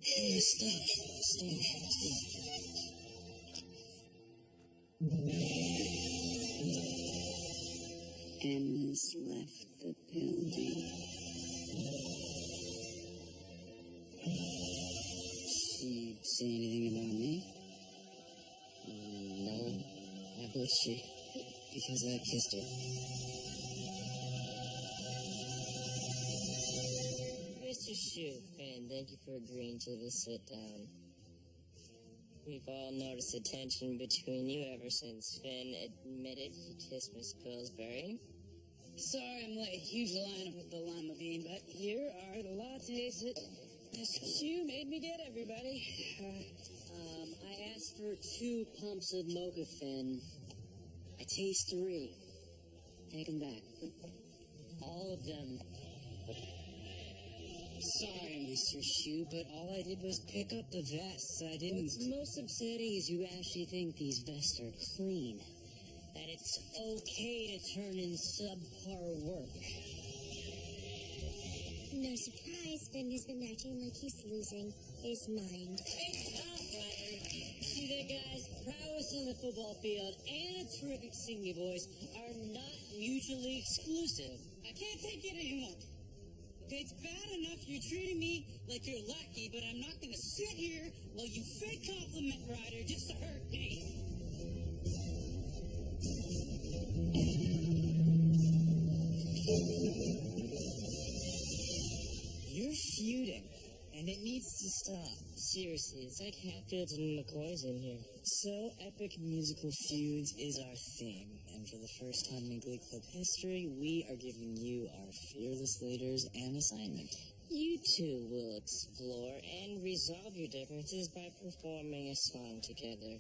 Stop. Emma's left the building. She say anything about me? No. Why would she? Because I kissed her. Mr. Shue, Finn, thank you for agreeing to the sit-down. We've all noticed the tension between you ever since Finn admitted he kissed Miss Pillsbury. Sorry I'm late. Huge lineup with the lima bean, but here are the lattes that Mr. Shue made me get everybody. I asked for 2 pumps of mocha, Finn. I taste 3. Take them back. All of them. Sorry, Mr. Shue, but all I did was pick up the vests. I didn't... What's most upsetting is you actually think these vests are clean. That it's okay to turn in subpar work. No surprise, Finn has been acting like he's losing his mind. It's not, Ryder. See that, guys? Prowess on the football field and a terrific singing voice are not mutually exclusive. I can't take it anymore. Okay, it's bad enough you're treating me like you're lucky, but I'm not going to sit here while you fake compliment Ryder just to hurt me. You're feuding, and it needs to stop. Seriously, it's like Hatfields and McCoys in here. So, epic musical feuds is our theme, and for the first time in Glee Club history, we are giving you our fearless leaders an assignment. You two will explore and resolve your differences by performing a song together,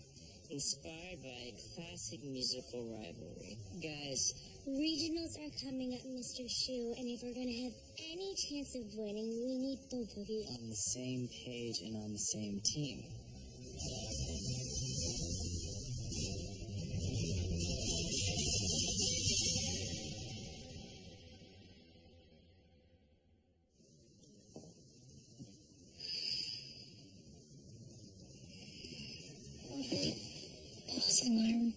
inspired by a classic musical rivalry. Guys, Regionals are coming up, Mr. Shue, and if we're going to have any chance of winning, we need both of you on the same page and on the same team. False alarm.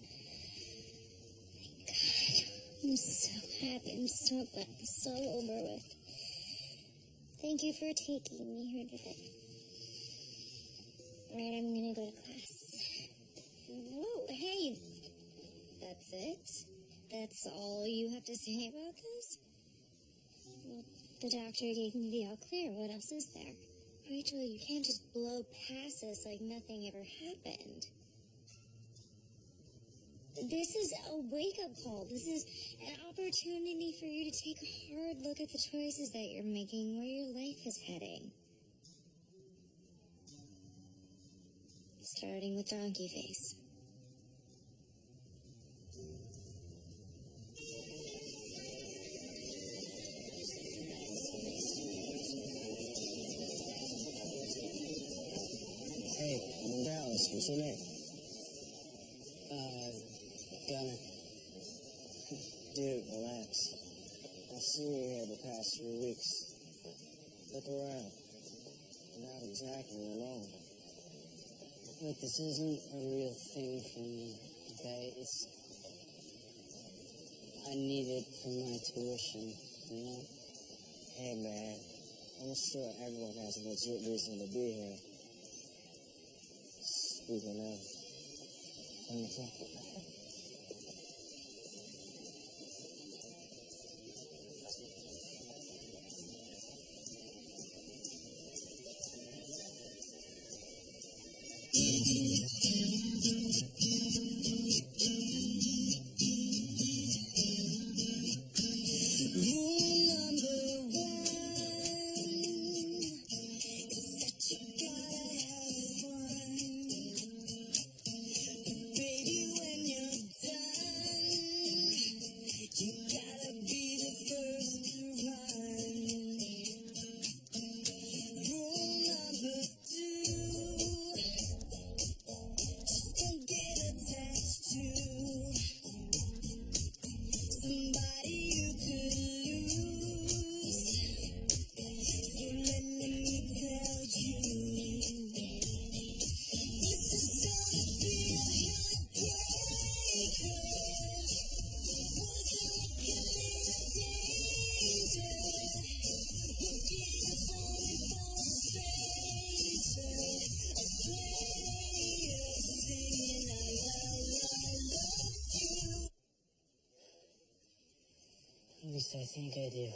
I'm so happy. I'm so glad this is all over with. Thank you for taking me here today. Right, I'm gonna go to class. Whoa, hey. That's it? That's all you have to say about this? Well, the doctor gave me the all clear. What else is there? Rachel, you can't just blow past this like nothing ever happened. This is a wake-up call. This is an opportunity for you to take a hard look at the choices that you're making, where your life is heading. Starting with Donkey Face. Hey, I'm in Dallas. What's your name? Gunner. Dude, relax. I've seen you here the past few weeks. Look around. You're not exactly alone. Look, this isn't a real thing for me, okay? I need it for my tuition, you know? Hey, man. I'm sure everyone has a legit reason to be here. Speaking of, let me talk about it. Baby, when you're least I think I do.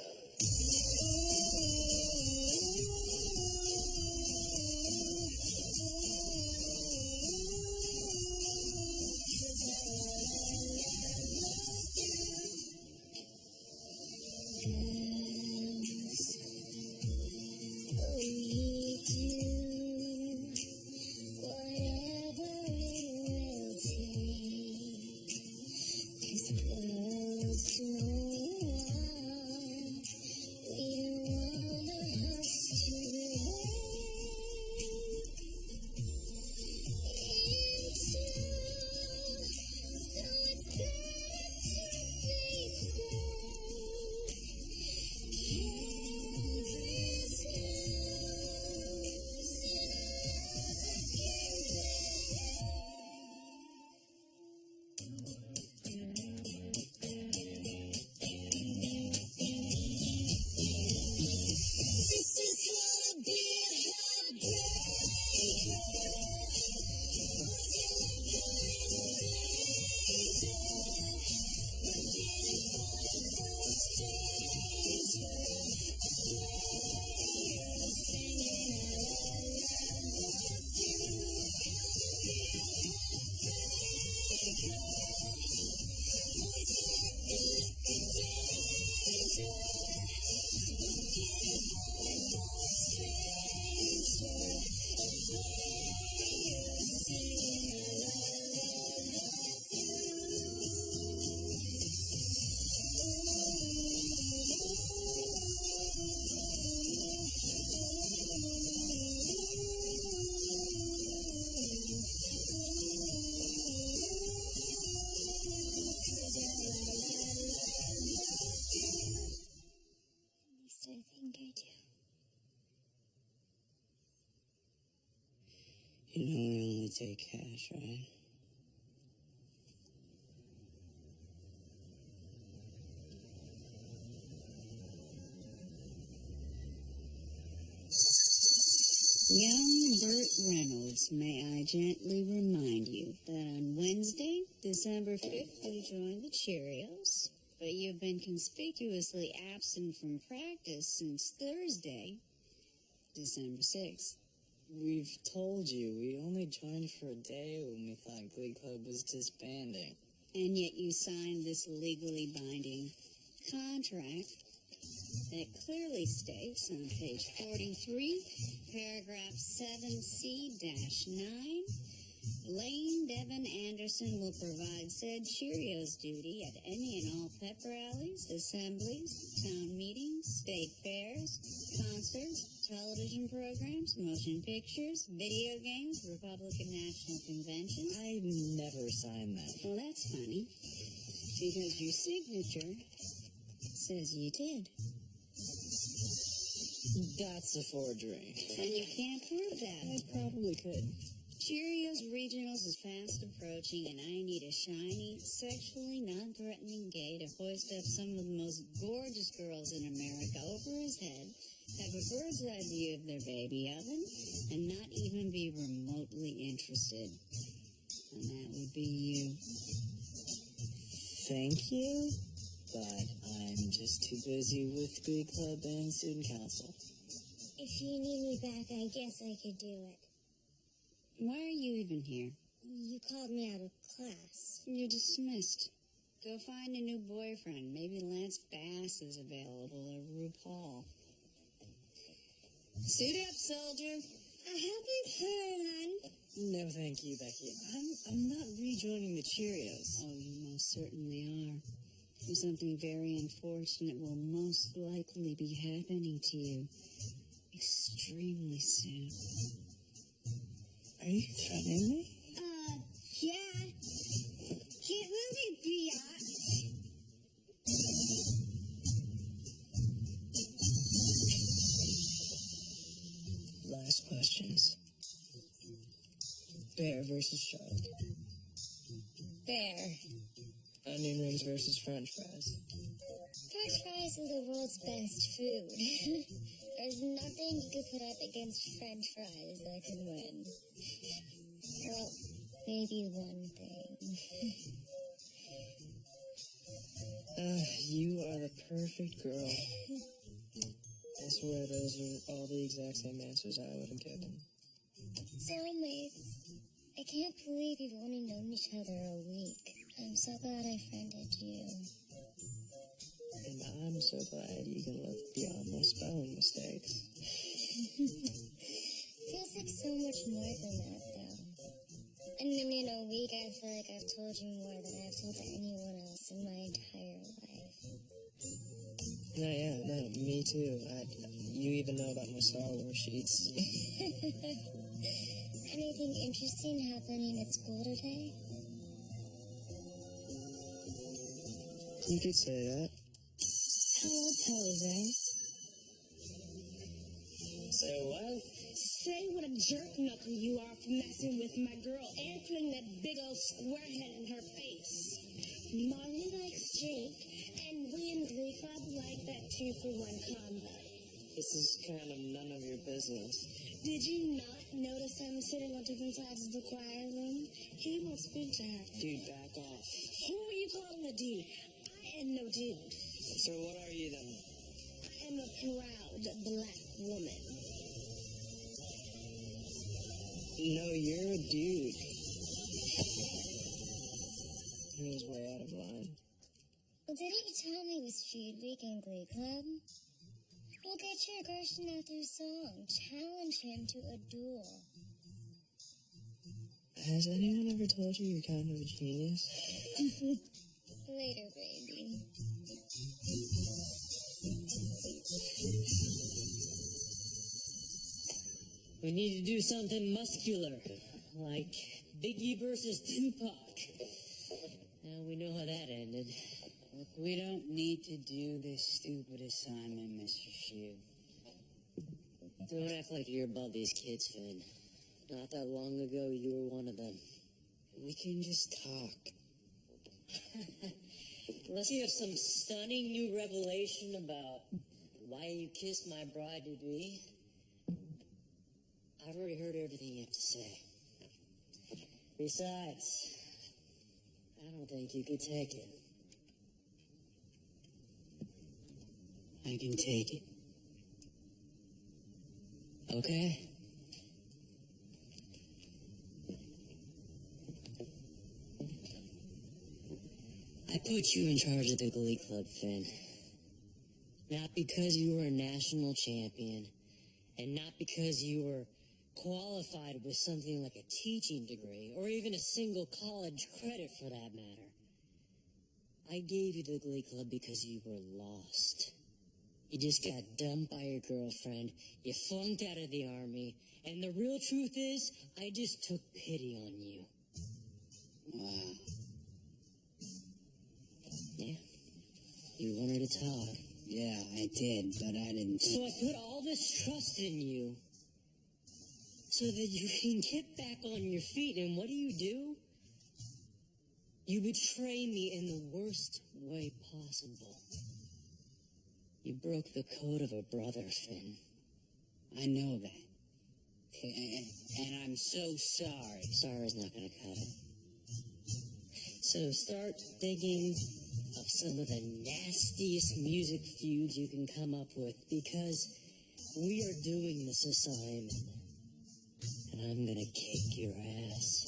I think I do. You know I only take cash, right? Young Burt Reynolds, may I gently remind you that on Wednesday, December 5th, you joined the Cheerios, but you've been conspicuously absent from practice since Thursday, December 6th. We've told you, we only joined for a day when we thought Glee Club was disbanding. And yet you signed this legally binding contract that clearly states on page 43, paragraph 7C-9, Lane Devin Anderson will provide said Cheerios duty at any and all pep rallies, assemblies, town meetings, state fairs, concerts, television programs, motion pictures, video games, Republican National Convention. I never signed that. Well, that's funny, because your signature says you did. That's a forgery. And you can't prove that. I probably could. Cheerios Regionals is fast approaching, and I need a shiny, sexually non-threatening gay to hoist up some of the most gorgeous girls in America over his head, have a bird's eye view of their baby oven, and not even be remotely interested. And that would be you. Thank you, but I'm just too busy with Glee Club and student council. If you need me back, I guess I could do it. Why are you even here? You called me out of class. You're dismissed. Go find a new boyfriend. Maybe Lance Bass is available, or RuPaul. Suit up, soldier. I haven't heard. No, thank you, Becky. I'm not rejoining the Cheerios. Oh, you most certainly are. Something very unfortunate will most likely be happening to you extremely soon. Are you threatening me? Yeah. Can't really be Last questions. Bear versus shark. Bear. Onion rings versus french fries. French fries are the world's best food. There's nothing you could put up against French fries that can win. Well, maybe one thing. You are the perfect girl. I swear those are all the exact same answers I would have given. Soulmates. I can't believe we've only known each other a week. I'm so glad I friended you. And I'm so glad you can look beyond my spelling mistakes. Feels like so much more than that, though. I mean, in a week, I feel like I've told you more than I've told anyone else in my entire life. No, me too. You even know about my Star Wars sheets. Anything interesting happening at school today? You could say that. Hello, Jose. Say what? Say what a jerk knuckle you are for messing with my girl and putting that big old square head in her face. Molly likes Jake, and we in Glee Club like that 2-for-1 combo. This is kind of none of your business. Did you not notice I'm sitting on different sides of the choir room? He won't speak to her. Dude, back off. Who are you calling a dude? I am no dude. So what are you then? I am a proud black woman. No, you're a dude. He was way out of line. Well, didn't you tell me it was Feud Week in Glee Club? We'll get your version of their song. Challenge him to a duel. Has anyone ever told you you're kind of a genius? Later, baby. We need to do something muscular, like Biggie versus Tupac. Now we know how that ended. Look, we don't need to do this stupid assignment, Mr. Shue. Don't act like you're above these kids, Finn. Not that long ago, you were one of them. We can just talk. Unless you have some stunning new revelation about why you kissed my bride-to-be, I've already heard everything you have to say. Besides, I don't think you could take it. I can take it. Okay? I put you in charge of the Glee Club, Finn. Not because you were a national champion, and not because you were qualified with something like a teaching degree, or even a single college credit for that matter. I gave you the Glee Club because you were lost. You just got dumped by your girlfriend, you flunked out of the army, and the real truth is, I just took pity on you. Wow. Yeah. You wanted to talk. Yeah, I did, but I didn't. So I put all this trust in you so that you can get back on your feet, and what do? You betray me in the worst way possible. You broke the code of a brother, Finn. I know that. Okay, and I'm so sorry. Sorry's not gonna cut it. So start thinking of some of the nastiest music feuds you can come up with, because we are doing this assignment, and I'm gonna kick your ass.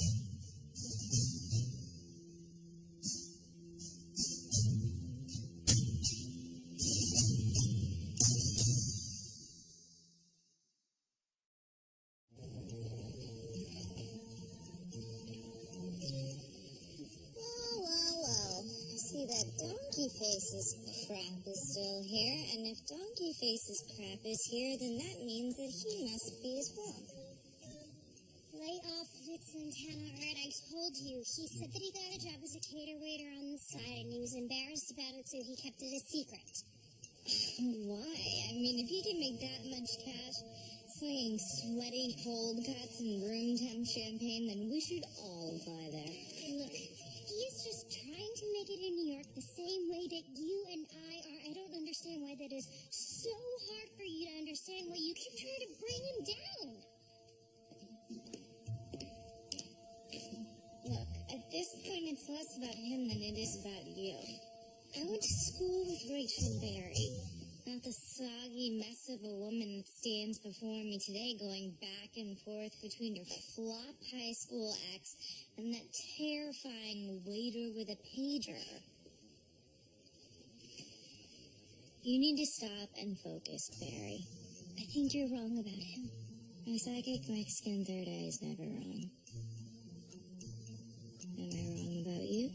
Well. See, that Donkey Face's crap is still here, and if Donkey Face's crap is here, then that means that he must be as well. Lay off of it, Santana, alright? I told you. He said that he got a job as a cater waiter on the side, and he was embarrassed about it, so he kept it a secret. Why? I mean, if he can make that much cash slinging sweaty cold cuts and room temp champagne, then we should all apply there. Look, he's just trying to make it in New York the same way that you and I are. I don't understand why that is so hard for you to understand, why you keep trying to bring him down. Look, at this point, it's less about him than it is about you. I went to school with Rachel Berry, not the soggy mess of a woman that stands before me today going back and forth between her flop high school ex and that terrifying waiter with a pager. You need to stop and focus, Barry. I think you're wrong about him. My psychic Mexican third eye is never wrong. Am I wrong about you?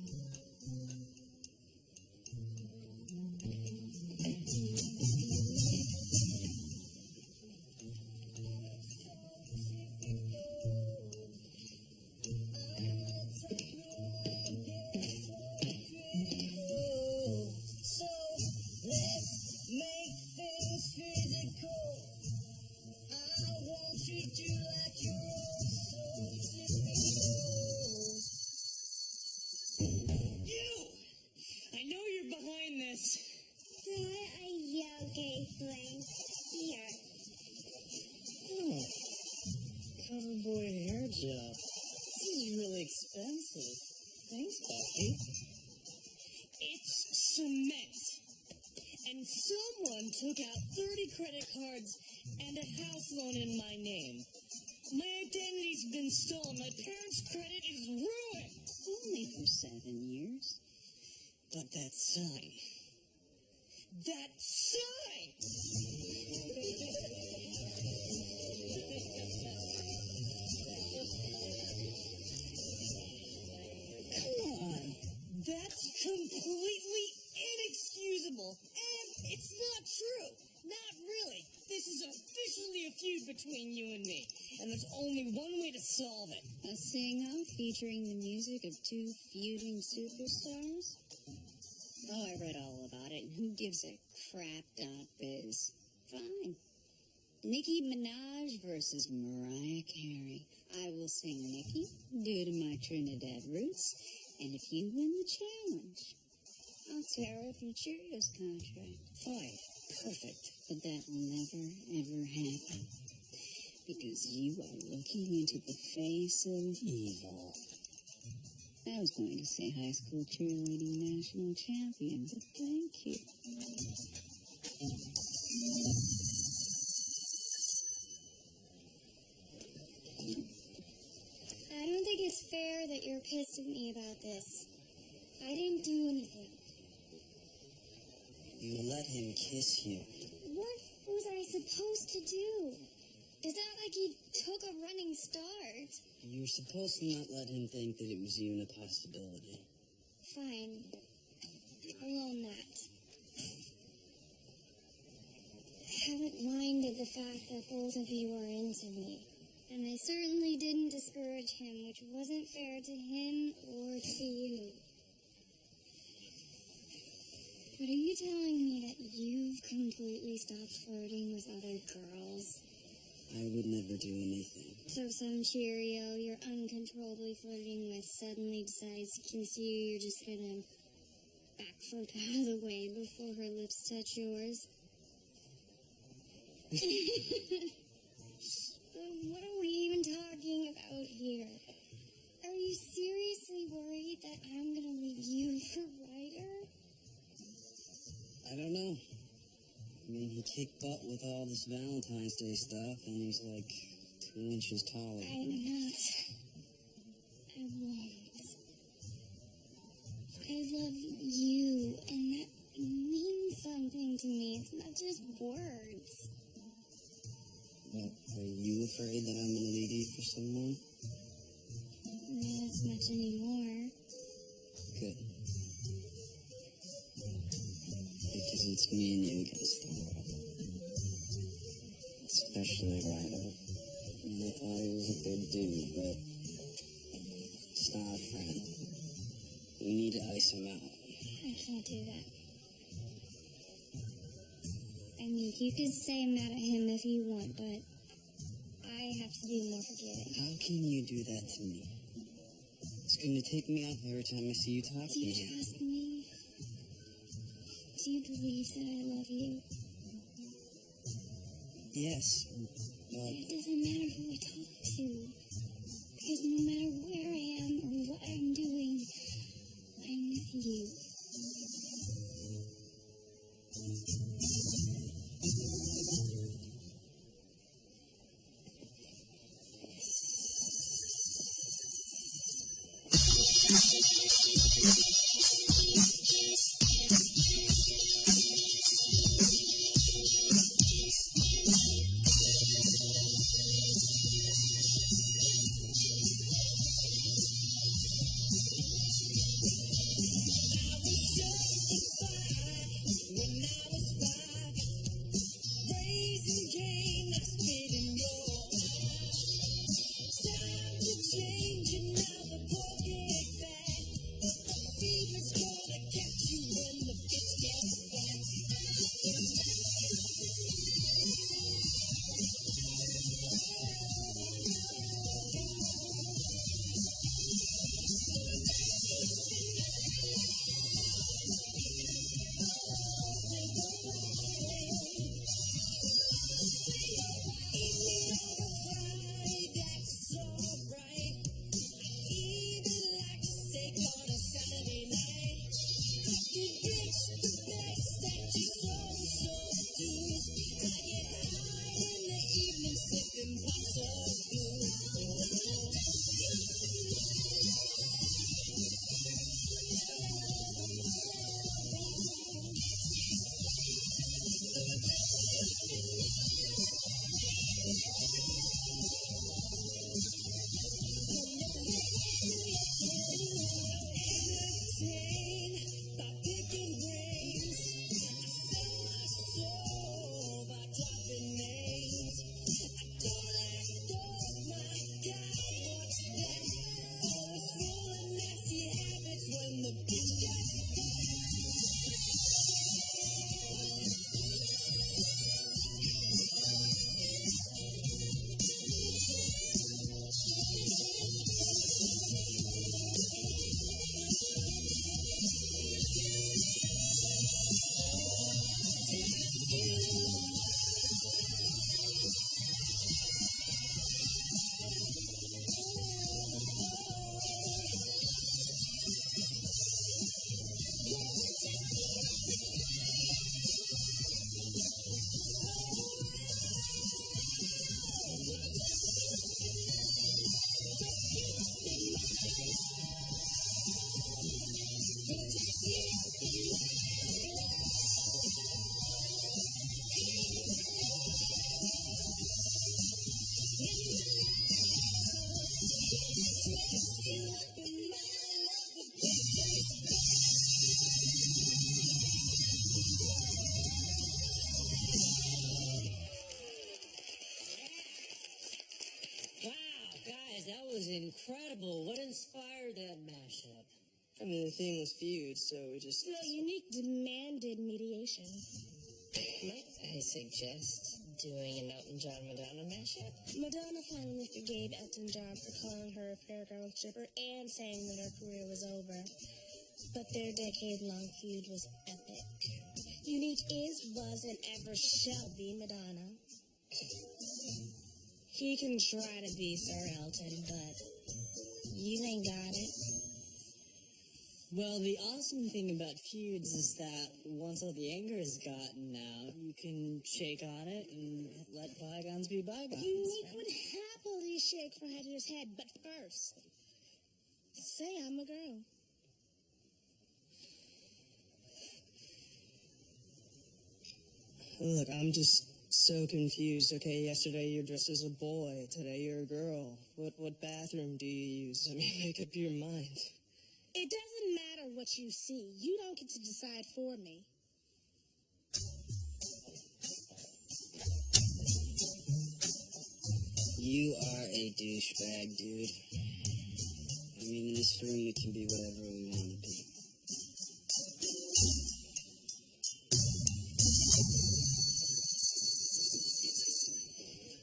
Behind this. Try a yoga thing. Here. Oh. Cowboy hair gel. This is really expensive. Thanks, Becky. It's cement. And someone took out 30 credit cards and a house loan in my name. My identity's been stolen. My parents' credit is ruined. Only for 7 years. But that sign. That sign! Come on. That's completely inexcusable. And it's not true. Not really. This is officially a feud between you and me. And there's only one way to solve it. A sing-off featuring the music of two feuding superstars? Oh, I read all about it. Who gives a crap.biz? Fine. Nicki Minaj versus Mariah Carey. I will sing Nicki due to my Trinidad roots, and if you win the challenge, I'll tear up your Cheerios contract. Fine. Perfect. But that will never, ever happen. Because you are looking into the face of evil. I was going to say high school cheerleading national champion, but thank you. I don't think it's fair that you're pissed at me about this. I didn't do anything. You let him kiss you. What was I supposed to do? It's not like he took a running start. You were supposed to not let him think that it was even a possibility. Fine. I'll own that. I haven't minded the fact that both of you are into me. And I certainly didn't discourage him, which wasn't fair to him or to you. But are you telling me that you've completely stopped flirting with other girls? I would never do anything. So some Cheerio you're uncontrollably flirting with suddenly decides to kiss you, you're just gonna back foot out of the way before her lips touch yours? What are we even talking about here? Are you seriously worried that I'm gonna leave you for Ryder? I don't know. I mean, he kicked butt with all this Valentine's Day stuff, and he's like 2 inches taller. I'm not. I won't. I love you, and that means something to me. It's not just words. But are you afraid that I'm going to leave you for someone? Not as much anymore. Good. Because it's me and you against the world. Especially Ryder. And I thought he was a good dude, but it's not a friend. We need to ice him out. I can't do that. I mean, you could say I'm mad at him if you want, but I have to do more forgiving. How can you do that to me? It's going to take me off every time I see you talk to Do me. you trust me? Do you believe that I love you? Yes, but It doesn't matter who I talk to. Because no matter where I am or what I'm doing, I'm with you. was incredible. What inspired that mashup? I mean, the theme was feud, so we just... The unique demanded mediation. Might I suggest doing an Elton John Madonna mashup? Madonna finally forgave Elton John for calling her a fairground stripper and saying that her career was over. But their decade-long feud was epic. Unique is, was, and ever shall be Madonna. He can try to be Sir Elton, but you ain't got it. Well, the awesome thing about feuds is that once all the anger is gotten out, you can shake on it and let bygones be bygones. Unique would happily shake Fred's head, but first, say I'm a girl. Look, I'm just so confused. Okay, yesterday you're dressed as a boy. Today you're a girl. What bathroom do you use? I mean, make up your mind. It doesn't matter what you see. You don't get to decide for me. You are a douchebag, dude. I mean, in this room, we can be whatever we want to be.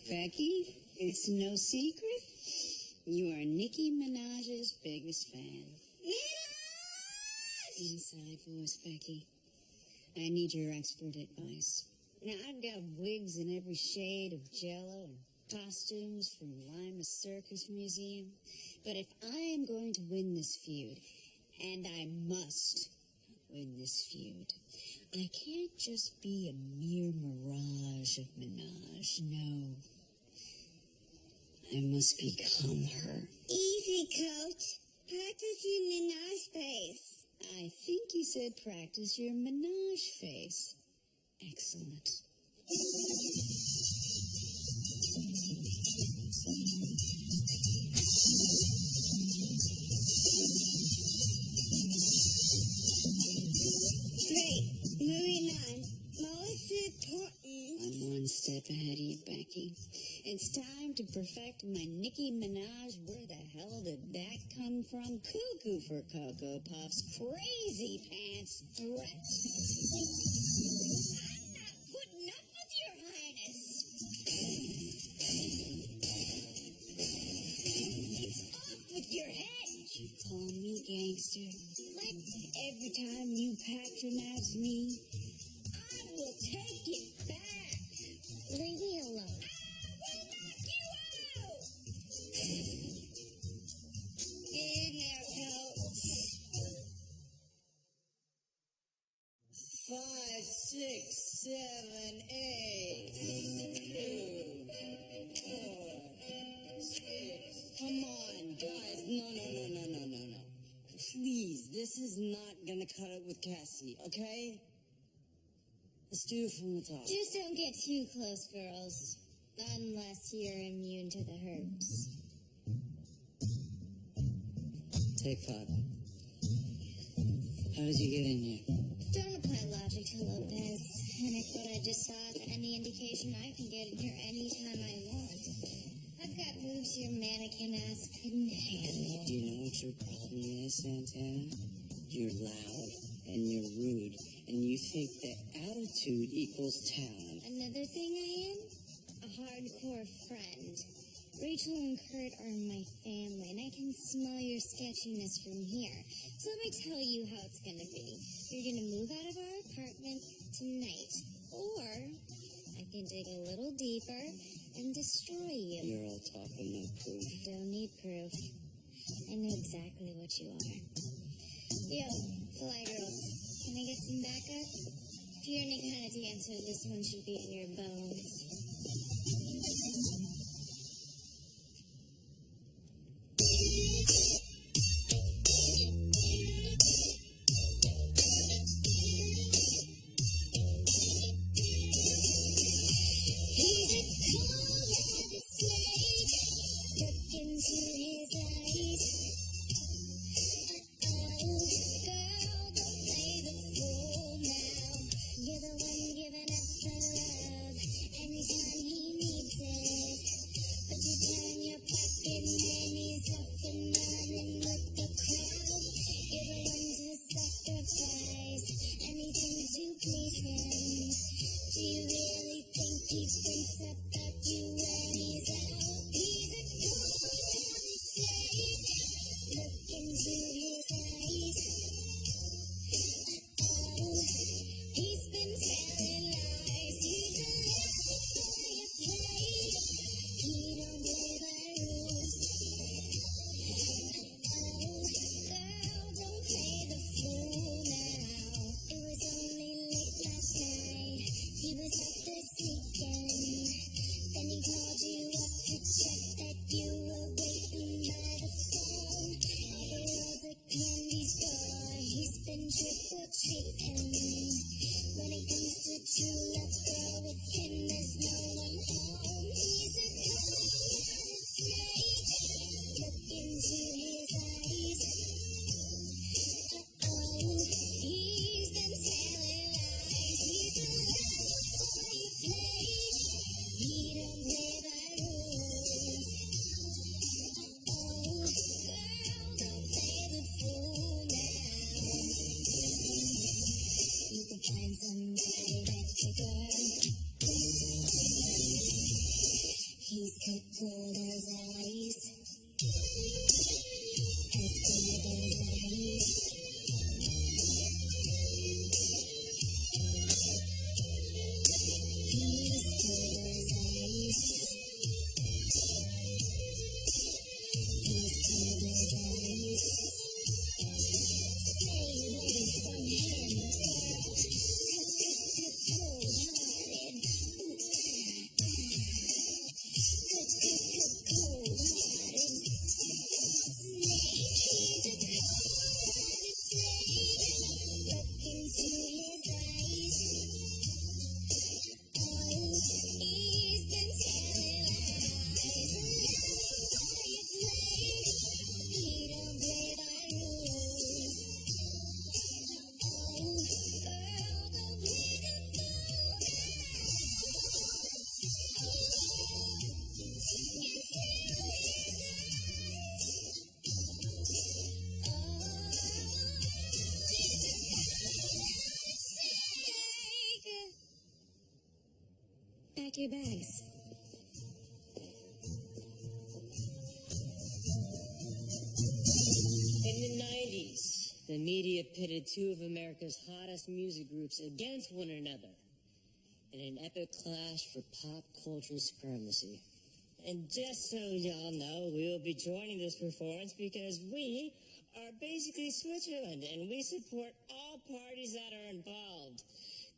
Becky, it's no secret. You are Nicki Minaj's biggest fan. Inside voice, Becky. I need your expert advice. Now, I've got wigs in every shade of jello and costumes from Lima Circus Museum. But if I am going to win this feud, and I must win this feud, I can't just be a mere mirage of Minaj. No. I must become her. Easy, Coach. Practice your Minaj face. I think you said practice your Minaj face. Excellent. Great. Moving on. Most important. I'm one step ahead of you, Becky. It's time to perfect my Nicki Minaj. Where the hell did that come from? Cuckoo for Cocoa Puffs. Crazy Pants threat. I'm not putting up with your highness. It's off with your head. You call me gangster. Like every time you patronize me, I will take it back. Leave me alone. I will knock you out. In there goes. 5, 6, 7, 8. 2, 4, 6. Come on, guys. No. Please, this is not gonna cut it with Cassie, okay? Let's do it from the top. Just don't get too close, girls. Unless you're immune to the herbs. Take 5. How did you get in here? Don't apply logic to Lopez. And if what I just saw is any indication, I can get in here anytime I want. I've got moves your mannequin ass couldn't handle. Do you know what your problem is, Santana? You're loud and you're rude, and you think that attitude equals talent. Another thing I am? A hardcore friend. Rachel and Kurt are my family, and I can smell your sketchiness from here. So let me tell you how it's gonna be. You're gonna move out of our apartment tonight. Or I can dig a little deeper and destroy you. You're all talk and no proof. Don't need proof. I know exactly what you are. Yo, fly girls, can I get some backup? If you're any kind of dancer, this one should be in your bones. He's a cold-hearted slave, look into his eyes. Girl, don't play the fool now. You're the one giving up the love anytime he needs it. But you turn your back and then he's off and running with the crowd. You're the one to sacrifice anything to please him. Do you really think he thinks about you when he's out? He's a cold-hearted slave. few bags. In the 90s, the media pitted two of America's hottest music groups against one another in an epic clash for pop culture supremacy. And just so y'all know, we will be joining this performance because we are basically Switzerland, and we support all parties that are involved.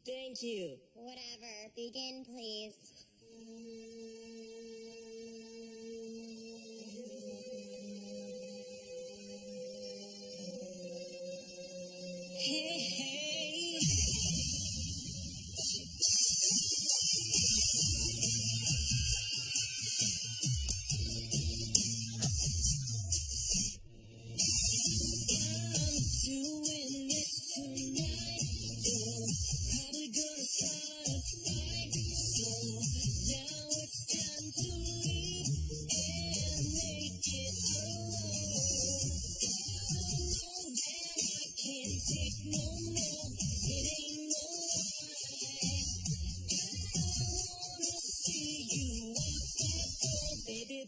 Thank you. Whatever. Begin, please. Hey, hey. I'm doing this tonight. You're probably gonna start a fight. So now it's time to leave and make it alone. I know that I can't take no more. It ain't no lie. I wanna see you walk that door, baby.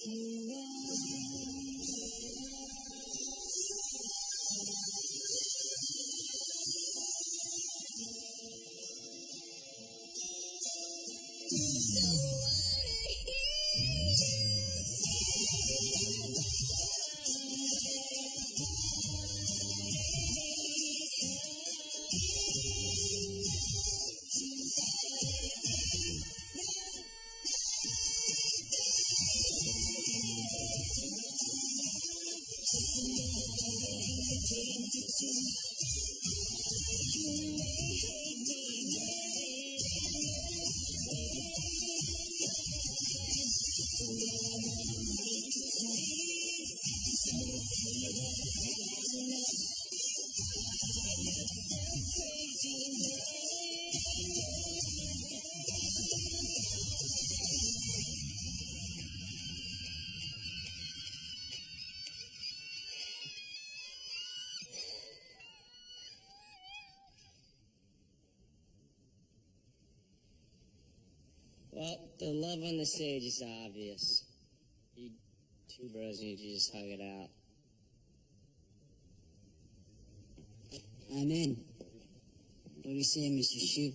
You are Well, the love on the stage is obvious. You two bros need to just hug it out. I'm in. What do you say, Mr. Shue?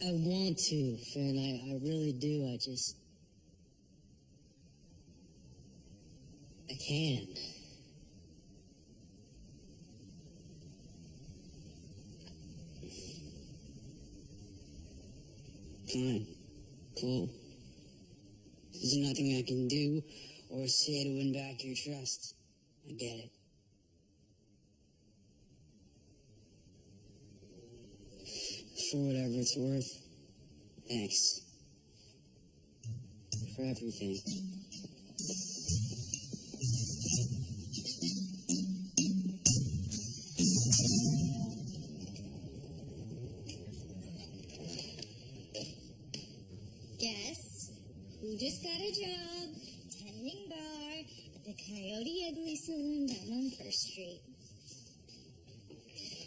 I want to, Finn. I really do. I can't. Fine. Cool. There's nothing I can do or say to win back your trust. I get it. For whatever it's worth, thanks. For everything. Guess who just got a my job, tending bar at the Coyote Ugly Saloon down on First Street.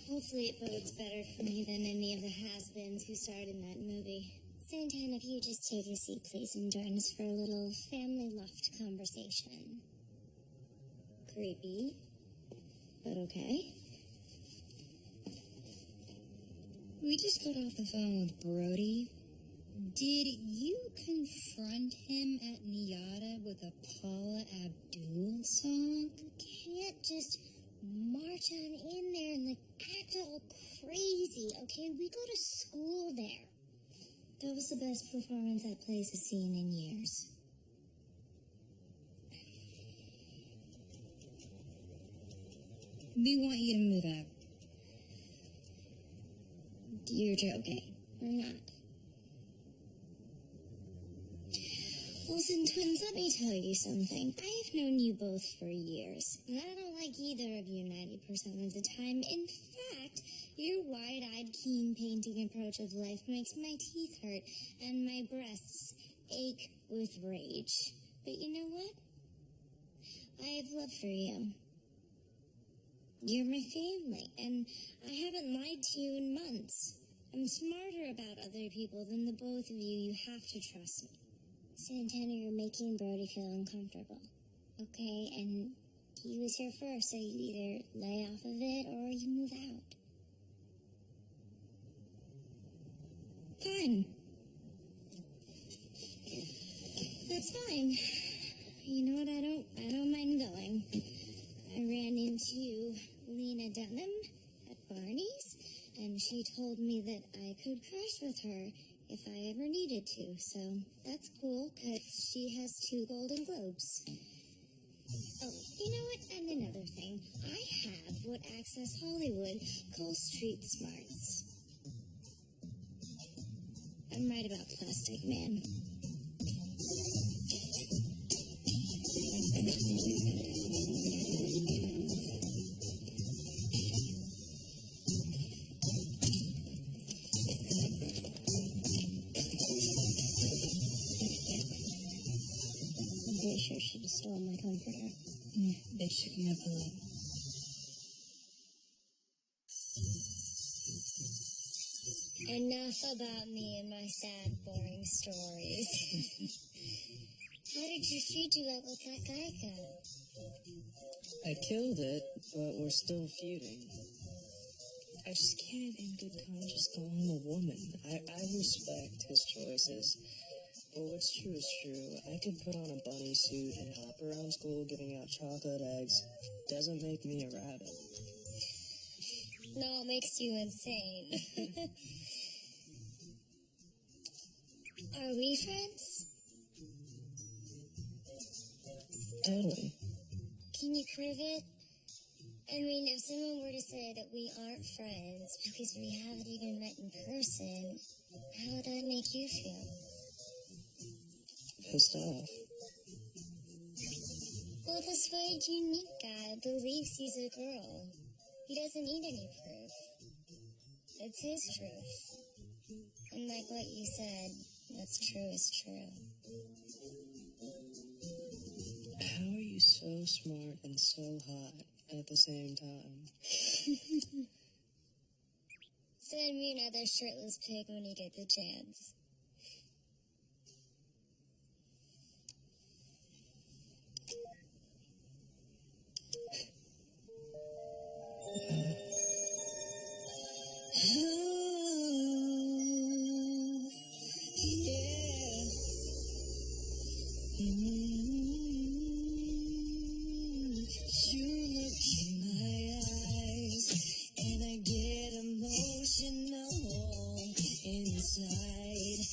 Hopefully it bodes better for me than any of the has-beens who starred in that movie. Santana, if you just take a seat, please, and join us for a little family loft conversation. Creepy, but okay. We just got off the phone with Brody. Did you confront him at Niata with a Paula Abdul song? You can't just march on in there and, act all crazy, okay? We go to school there. That was the best performance that place has seen in years. We want you to move out. You're joking. I'm not. Olsen twins, let me tell you something. I have known you both for years, and I don't like either of you 90% of the time. In fact, your wide-eyed, keen painting approach of life makes my teeth hurt and my breasts ache with rage. But you know what? I have love for you. You're my family, and I haven't lied to you in months. I'm smarter about other people than the both of you. You have to trust me. Santana, you're making Brody feel uncomfortable. Okay, and he was here first, so you either lay off of it or you move out. Fine. That's fine. You know what? I don't mind going. I ran into Lena Dunham at Barney's, and she told me that I could crush with her if I ever needed to, so that's cool, because she has 2 Golden Globes. Oh, you know what? And another thing. I have what Access Hollywood calls street smarts. I'm right about Plastic Man. I'm pretty sure she just stole my comforter. They shook me up a lot. Enough about me and my sad, boring stories. How did your feud duet with that guy go? I killed it, but we're still feuding. I just can't in good conscience call him a woman. I respect his choices. But what's true is true. I could put on a bunny suit and hop around school giving out chocolate eggs. Doesn't make me a rabbit. No, it makes you insane. Are we friends? Totally. Can you prove it? I mean, if someone were to say that we aren't friends because we haven't even met in person, how would that make you feel? Pissed off. Well, this weird, unique guy believes he's a girl. He doesn't need any proof. It's his truth. And like what you said, what's true is true. How are you so smart and so hot at the same time? Send me another shirtless pig when you get the chance. You look in my eyes, and I get emotional inside.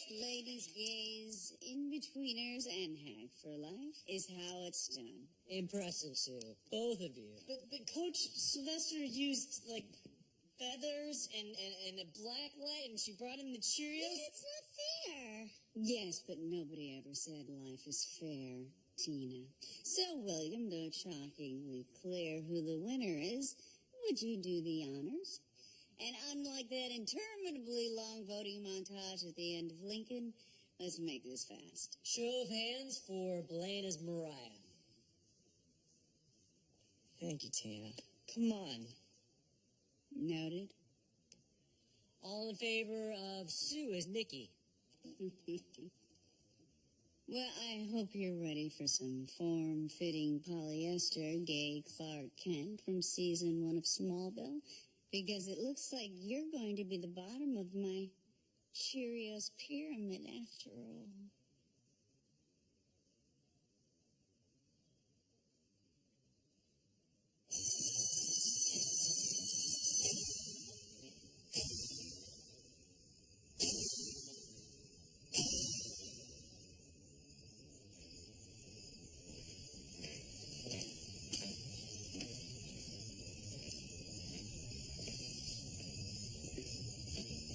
Ladies, gays, in-betweeners, and hag for life is how it's done. Impressive, Sue. Both of you. But Coach Sylvester used, like, feathers and a black light, and she brought him the Cheerios. It's not fair. Yes, but nobody ever said life is fair, Tina. So, William, though shockingly clear who the winner is, would you do the honors? And unlike that interminably long voting montage at the end of Lincoln, let's make this fast. Show of hands for Belena's Mariah. Thank you, Tina. Come on. Noted. All in favor of Sue as Nikki. Well, I hope you're ready for some form-fitting polyester gay Clark Kent from season 1 of Smallville, because it looks like you're going to be the bottom of my Cheerios pyramid after all.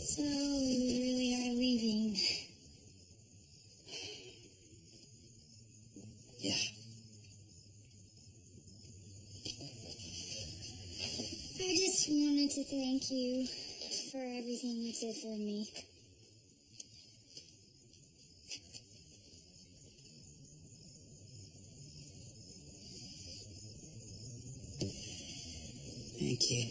So, you really are leaving. Yeah. I just wanted to thank you for everything you did for me. Thank you.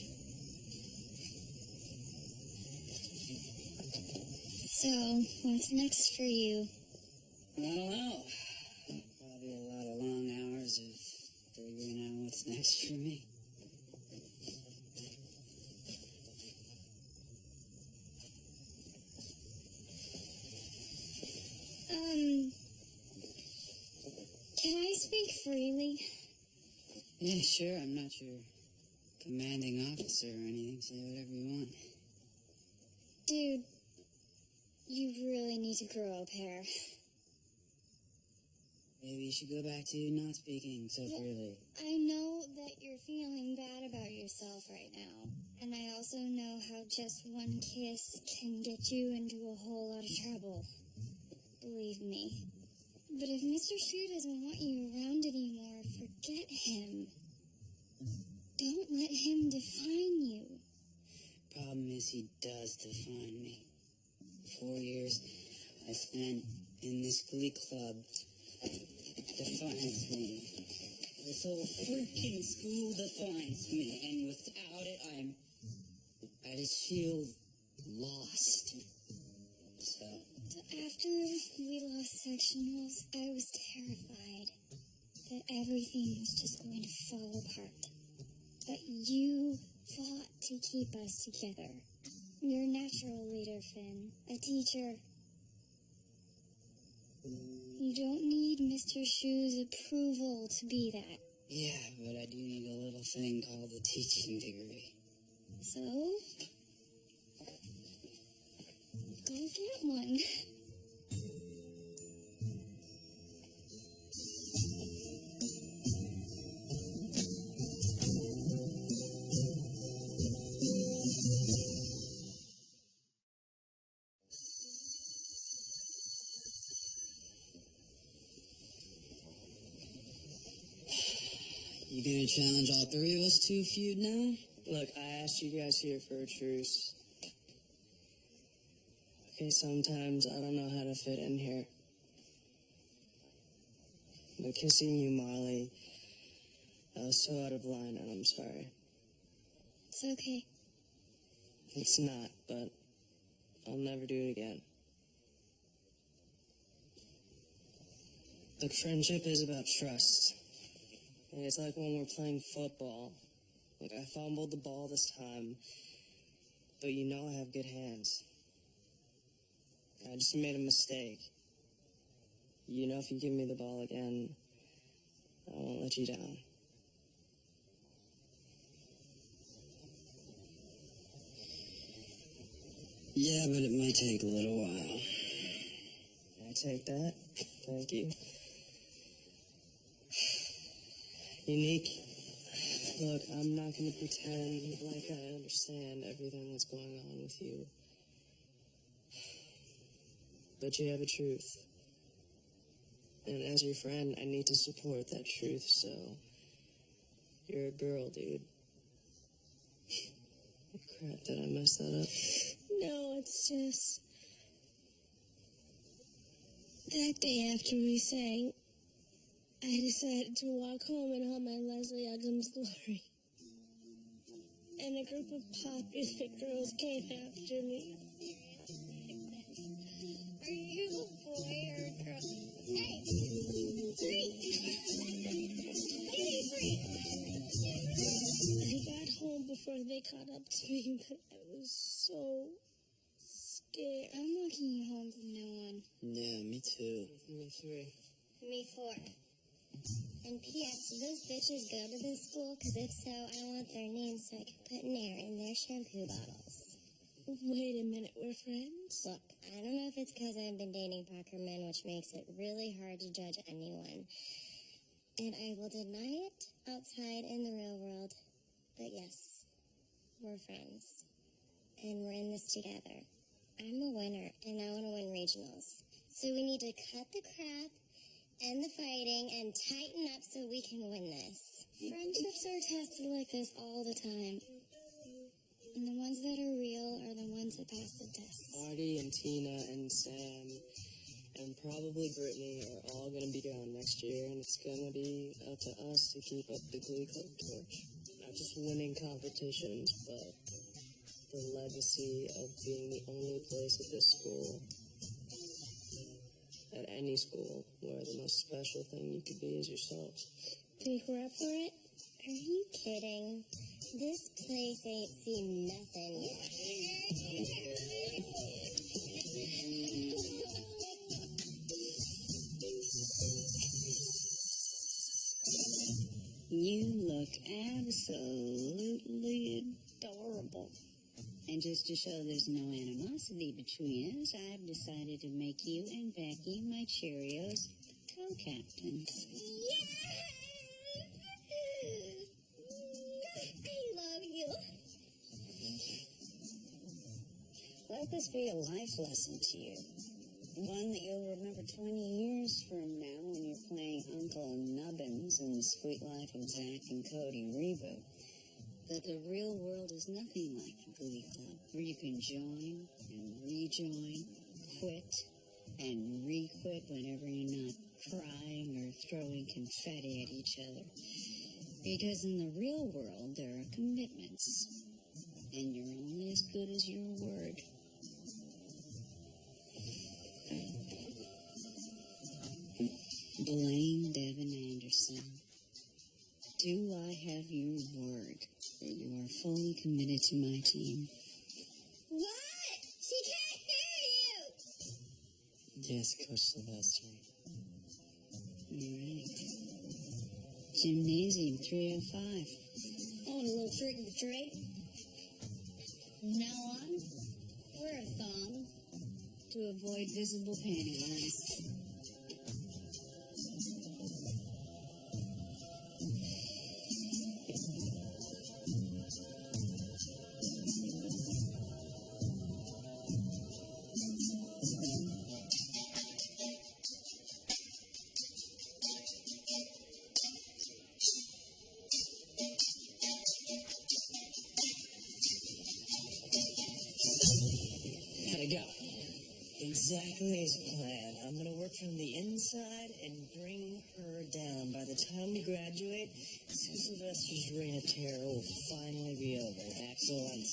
So, what's next for you? I don't know. Probably a lot of long hours of figuring out what's next for me. Can I speak freely? Yeah, sure. I'm not your commanding officer or anything. Say whatever you want. Dude, you really need to grow up hair. Maybe you should go back to not speaking so freely. I know that you're feeling bad about yourself right now. And I also know how just one kiss can get you into a whole lot of trouble. Believe me. But if Mr. Shu doesn't want you around anymore, forget him. Don't let him define you. Problem is, he does define me. 4 years I spent in this Glee club defines me. This whole freaking school defines me, and without it, I just feel lost. So. After we lost sectionals, I was terrified that everything was just going to fall apart. But you fought to keep us together. You're a natural leader, Finn. A teacher. You don't need Mr. Shu's approval to be that. Yeah, but I do need a little thing called a teaching degree. So? Go get one. You gonna challenge all 3 of us to a feud now? Look, I asked you guys here for a truce. Okay, sometimes I don't know how to fit in here. But kissing you, Molly, I was so out of line, and I'm sorry. It's okay. It's not, but I'll never do it again. Look, friendship is about trust. And it's like when we're playing football. Like, I fumbled the ball this time, but you know I have good hands. I just made a mistake. You know if you give me the ball again, I won't let you down. Yeah, but it might take a little while. I take that. Thank you. Unique. Look, I'm not going to pretend like I understand everything that's going on with you. But you have a truth. And as your friend, I need to support that truth, so you're a girl, dude. Crap, did I mess that up? No, it's just that day after we sang, I decided to walk home and hold my Leslie Uggams glory. And a group of popular girls came after me. Are you a boy or a girl? Hey! Free! Hey, free! I got home before they caught up to me, but I was so scared. I'm walking you home from now on. Yeah, me too. Me 3. Me 4. And P.S. Do those bitches go to this school? Because if so, I want their names so I can put an air in their shampoo bottles. Wait a minute, we're friends? Look, I don't know if it's because I've been dating Parker men, which makes it really hard to judge anyone. And I will deny it outside in the real world. But yes, we're friends. And we're in this together. I'm a winner, and I want to win regionals. So we need to cut the crap and the fighting and tighten up so we can win this. Friendships are tested like this all the time. And the ones that are real are the ones that pass the test. Artie and Tina and Sam and probably Brittany are all going to be gone next year, and it's going to be up to us to keep up the Glee Club torch. Not just winning competitions, but the legacy of being the only place at this school, at any school, where the most special thing you could be is yourself. Think we're up for it? Are you kidding? This place ain't seen nothing yet. You look absolutely adorable. And just to show there's no animosity between us, I've decided to make you and Becky my Cheerios Captain. I love you. Let this be a life lesson to you. One that you'll remember 20 years from now when you're playing Uncle Nubbins in the Sweet Life of Zack and Cody reboot. That the real world is nothing like the Glee Club, where you can join and rejoin, quit and re-quit whenever you're not crying or throwing confetti at each other. Because in the real world, there are commitments, and you're only as good as your word. Blaine Devin Anderson, do I have your word that you are fully committed to my team? What? She can't hear you. Yes, Coach Sylvester. All right. Gymnasium 305. I want a little trick or treat. From now on, wear a thong. To avoid visible panty lines. How'd it go? Exactly as planned. I'm gonna work from the inside and bring her down. By the time we graduate, Sue Sylvester's reign of terror will finally be over. Excellent.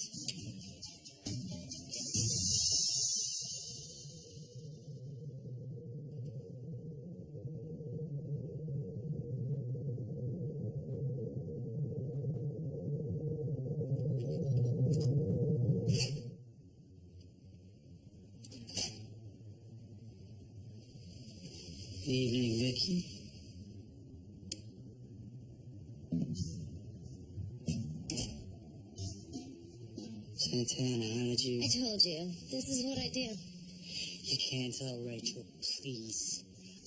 Evening, Vicky. Santana, how did you... I told you, this is what I do. You can't tell Rachel, please.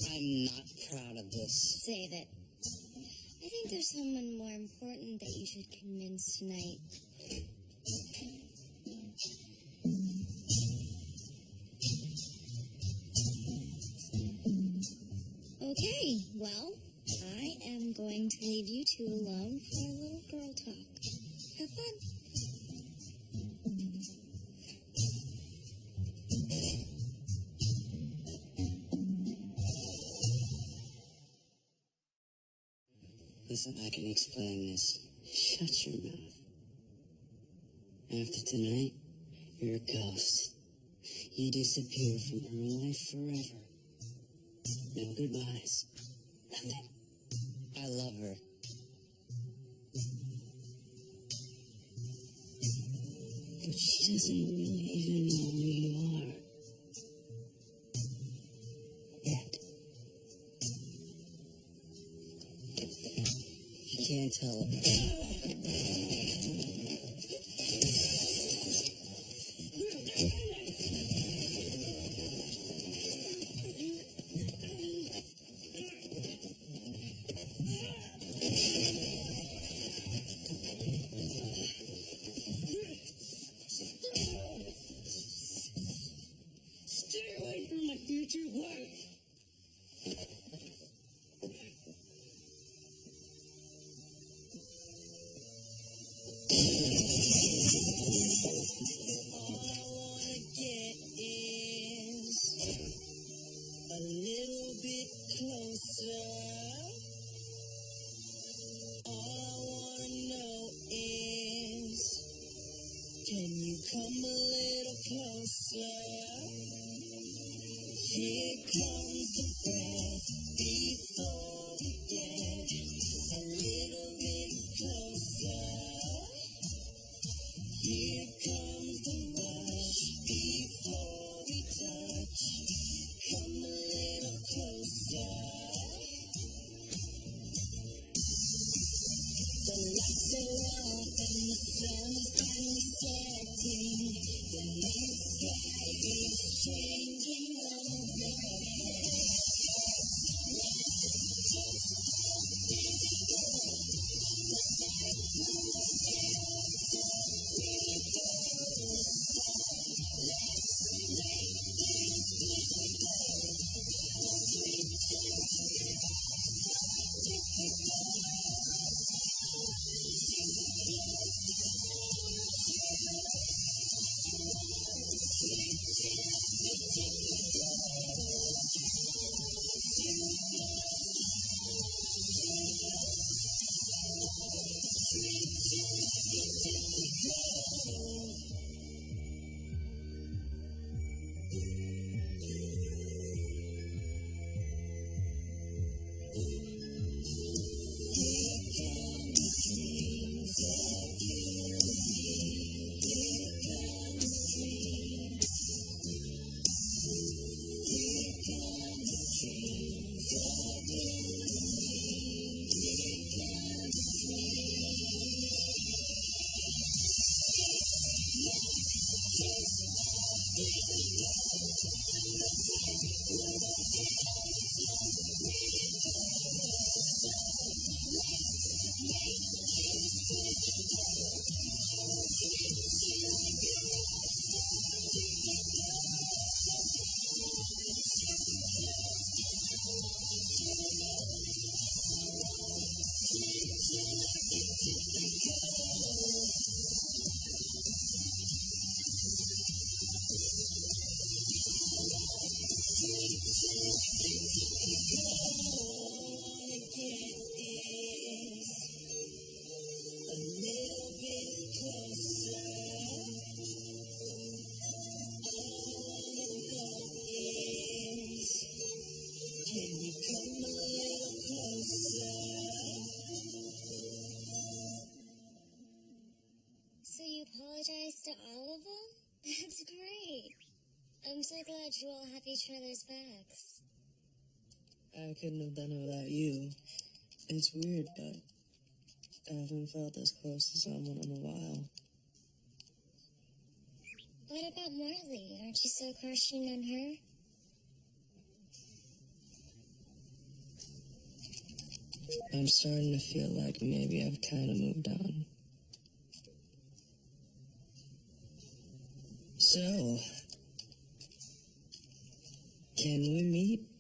I'm not proud of this. Save it. I think there's someone more important that you should convince tonight. Okay, well, I am going to leave you two alone for a little girl talk. Have fun. Listen, I can explain this. Shut your mouth. After tonight, you're a ghost. You disappear from her life forever. No goodbyes. Nothing. I love her. But she doesn't really even know who you are. Yet. You can't tell her. Stay away from my future wife. All I wanna get is a little bit closer. All I wanna know is, can you come a little closer? Here comes the breath before we get a little bit closer. Here comes the rush before we touch. Come a little closer. The lights are off and the sun is finally setting. The night sky is changing over. So you apologize to all of them? That's great. I'm so glad you all have each other's backs. I couldn't have done it without you. It's weird, but I haven't felt this close to someone in a while. What about Marley? Aren't you so crushing on her? I'm starting to feel like maybe I've kind of moved on. So, can we meet?